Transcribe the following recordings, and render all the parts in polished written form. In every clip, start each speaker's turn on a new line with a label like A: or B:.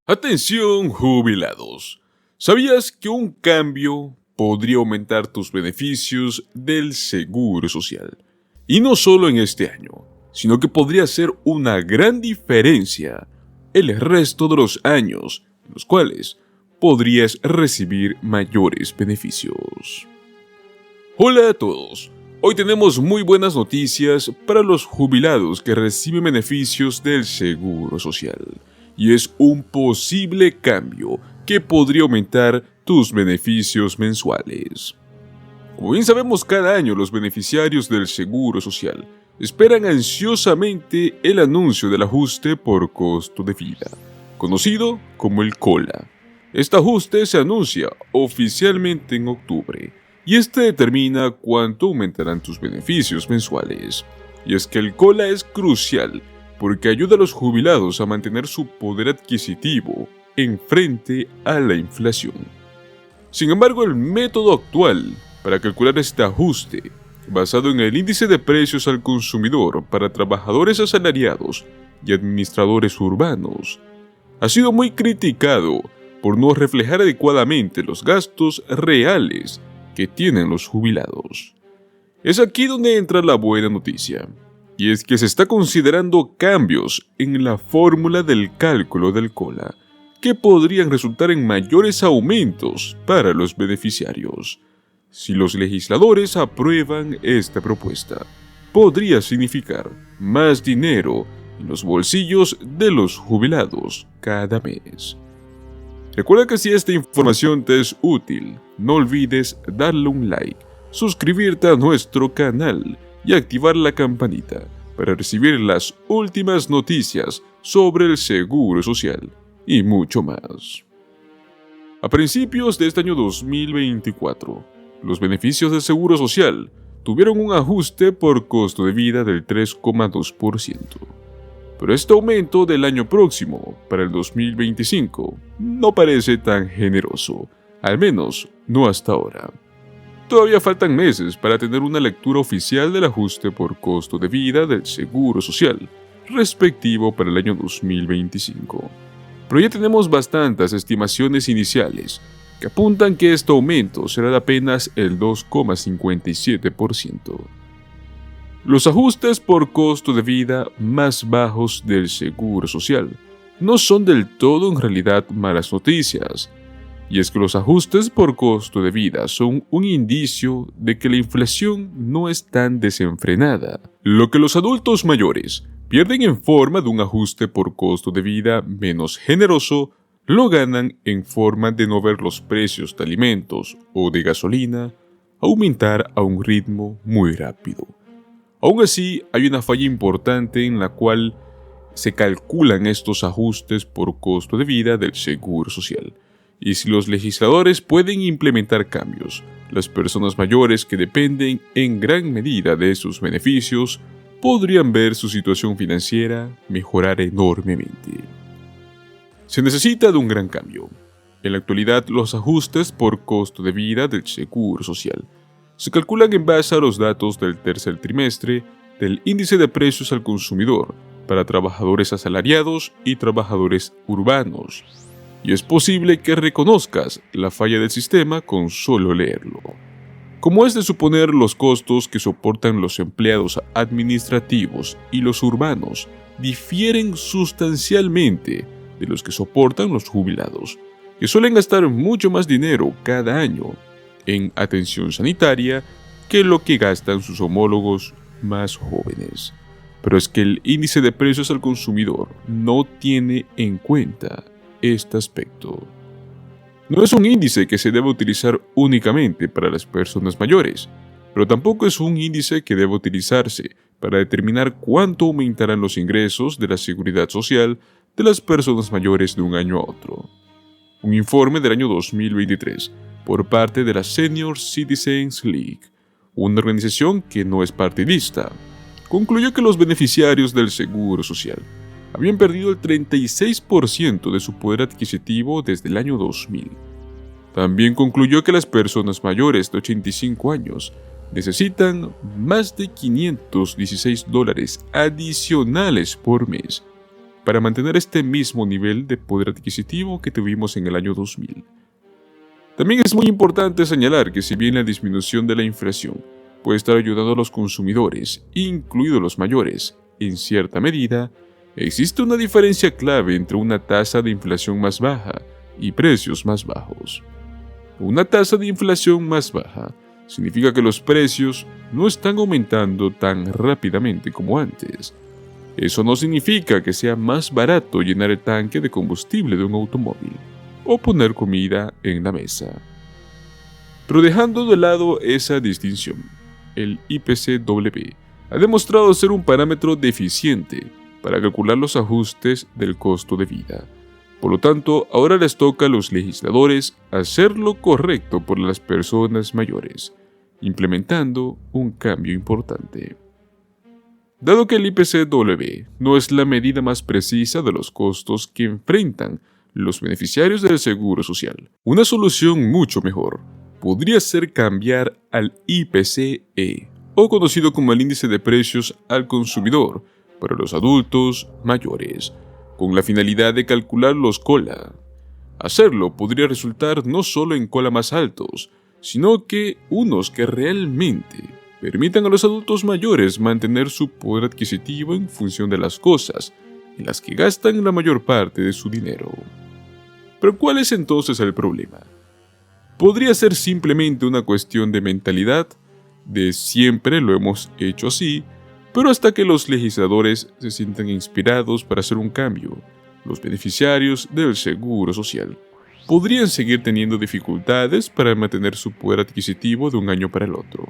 A: Atención, jubilados. ¿Sabías que un cambio podría aumentar tus beneficios del Seguro Social? Y no solo en este año, sino que podría hacer una gran diferencia el resto de los años en los cuales podrías recibir mayores beneficios. Hola a todos. Hoy tenemos muy buenas noticias para los jubilados que reciben beneficios del Seguro Social. Y es un posible cambio que podría aumentar tus beneficios mensuales. Como bien sabemos, cada año los beneficiarios del Seguro Social esperan ansiosamente el anuncio del ajuste por costo de vida, conocido como el COLA. Este ajuste se anuncia oficialmente en octubre y este determina cuánto aumentarán tus beneficios mensuales. Y es que el COLA es crucial porque ayuda a los jubilados a mantener su poder adquisitivo en frente a la inflación. Sin embargo, el método actual para calcular este ajuste, basado en el índice de precios al consumidor para trabajadores asalariados y administradores urbanos, ha sido muy criticado por no reflejar adecuadamente los gastos reales que tienen los jubilados. Es aquí donde entra la buena noticia. Y es que se está considerando cambios en la fórmula del cálculo del COLA, que podrían resultar en mayores aumentos para los beneficiarios. Si los legisladores aprueban esta propuesta, podría significar más dinero en los bolsillos de los jubilados cada mes. Recuerda que si esta información te es útil, no olvides darle un like, suscribirte a nuestro canal y activar la campanita para recibir las últimas noticias sobre el Seguro Social y mucho más. A principios de este año 2024, los beneficios del Seguro Social tuvieron un ajuste por costo de vida del 3,2%. Pero este aumento del año próximo, para el 2025, no parece tan generoso, al menos no hasta ahora. Todavía faltan meses para tener una lectura oficial del ajuste por costo de vida del Seguro Social, respectivo para el año 2025. Pero ya tenemos bastantes estimaciones iniciales que apuntan que este aumento será de apenas el 2,57%. Los ajustes por costo de vida más bajos del Seguro Social no son del todo en realidad malas noticias. Y es que los ajustes por costo de vida son un indicio de que la inflación no es tan desenfrenada. Lo que los adultos mayores pierden en forma de un ajuste por costo de vida menos generoso, lo ganan en forma de no ver los precios de alimentos o de gasolina aumentar a un ritmo muy rápido. Aún así, hay una falla importante en la cual se calculan estos ajustes por costo de vida del Seguro Social. Y si los legisladores pueden implementar cambios, las personas mayores que dependen en gran medida de sus beneficios podrían ver su situación financiera mejorar enormemente. Se necesita de un gran cambio. En la actualidad, los ajustes por costo de vida del Seguro Social se calculan en base a los datos del tercer trimestre del índice de precios al consumidor para trabajadores asalariados y trabajadores urbanos. Y es posible que reconozcas la falla del sistema con solo leerlo. Como es de suponer, los costos que soportan los empleados administrativos y los urbanos difieren sustancialmente de los que soportan los jubilados, que suelen gastar mucho más dinero cada año en atención sanitaria que lo que gastan sus homólogos más jóvenes. Pero es que el índice de precios al consumidor no tiene en cuenta este aspecto. No es un índice que se debe utilizar únicamente para las personas mayores, pero tampoco es un índice que debe utilizarse para determinar cuánto aumentarán los ingresos de la seguridad social de las personas mayores de un año a otro. Un informe del año 2023 por parte de la Senior Citizens League, una organización que no es partidista, concluyó que los beneficiarios del Seguro Social habían perdido el 36% de su poder adquisitivo desde el año 2000. También concluyó que las personas mayores de 85 años necesitan más de $516 adicionales por mes para mantener este mismo nivel de poder adquisitivo que tuvimos en el año 2000. También es muy importante señalar que si bien la disminución de la inflación puede estar ayudando a los consumidores, incluidos los mayores, en cierta medida, existe una diferencia clave entre una tasa de inflación más baja y precios más bajos. Una tasa de inflación más baja significa que los precios no están aumentando tan rápidamente como antes. Eso no significa que sea más barato llenar el tanque de combustible de un automóvil o poner comida en la mesa. Pero dejando de lado esa distinción, el IPCW ha demostrado ser un parámetro deficiente para calcular los ajustes del costo de vida. Por lo tanto, ahora les toca a los legisladores hacer lo correcto por las personas mayores, implementando un cambio importante. Dado que el IPCW no es la medida más precisa de los costos que enfrentan los beneficiarios del Seguro Social, una solución mucho mejor podría ser cambiar al IPCE, o conocido como el Índice de Precios al Consumidor, para los adultos mayores, con la finalidad de calcular los COLA. Hacerlo podría resultar no solo en COLA más altos, sino que unos que realmente permitan a los adultos mayores mantener su poder adquisitivo en función de las cosas en las que gastan la mayor parte de su dinero. Pero ¿cuál es entonces el problema? Podría ser simplemente una cuestión de mentalidad, de siempre lo hemos hecho así, pero hasta que los legisladores se sientan inspirados para hacer un cambio, los beneficiarios del Seguro Social podrían seguir teniendo dificultades para mantener su poder adquisitivo de un año para el otro.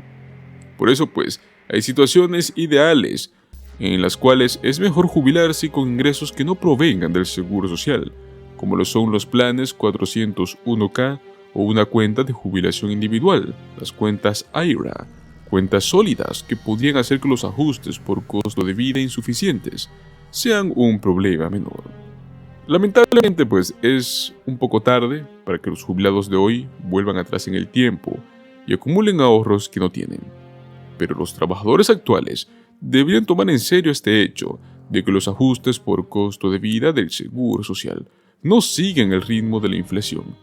A: Por eso pues, hay situaciones ideales en las cuales es mejor jubilarse con ingresos que no provengan del Seguro Social, como lo son los planes 401k o una cuenta de jubilación individual, las cuentas IRA, cuentas sólidas que podrían hacer que los ajustes por costo de vida insuficientes sean un problema menor. Lamentablemente pues es un poco tarde para que los jubilados de hoy vuelvan atrás en el tiempo y acumulen ahorros que no tienen. Pero los trabajadores actuales deberían tomar en serio este hecho de que los ajustes por costo de vida del Seguro Social no siguen el ritmo de la inflación,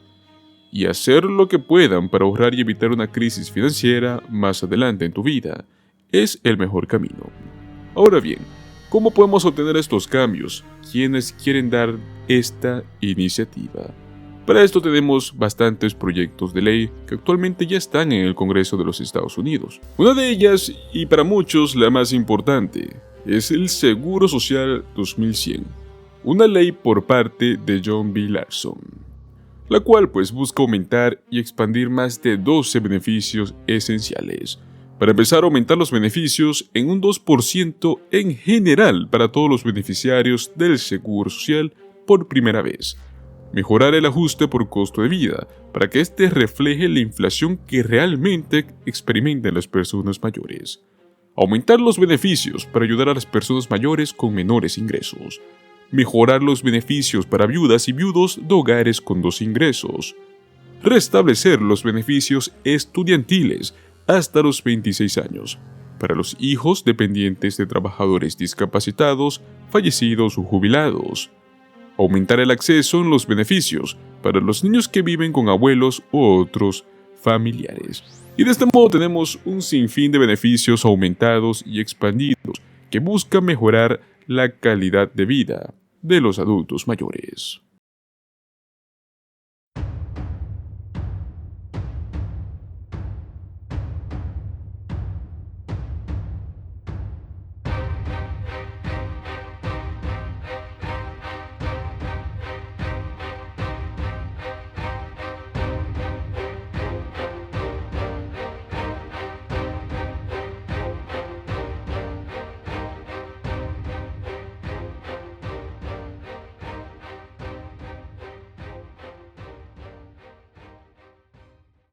A: y hacer lo que puedan para ahorrar y evitar una crisis financiera más adelante en tu vida es el mejor camino. Ahora bien, ¿cómo podemos obtener estos cambios? ¿Quiénes quieren dar esta iniciativa? Para esto tenemos bastantes proyectos de ley que actualmente ya están en el Congreso de los Estados Unidos. Una de ellas, y para muchos la más importante, es el Seguro Social 2100, una ley por parte de John B. Larson, la cual pues busca aumentar y expandir más de 12 beneficios esenciales. Para empezar, aumentar los beneficios en un 2% en general para todos los beneficiarios del Seguro Social por primera vez. Mejorar el ajuste por costo de vida para que éste refleje la inflación que realmente experimentan las personas mayores. Aumentar los beneficios para ayudar a las personas mayores con menores ingresos. Mejorar los beneficios para viudas y viudos de hogares con 2 ingresos. Restablecer los beneficios estudiantiles hasta los 26 años para los hijos dependientes de trabajadores discapacitados, fallecidos o jubilados. Aumentar el acceso en los beneficios para los niños que viven con abuelos u otros familiares. Y de este modo tenemos un sinfín de beneficios aumentados y expandidos que buscan mejorar la calidad de vida de los adultos mayores.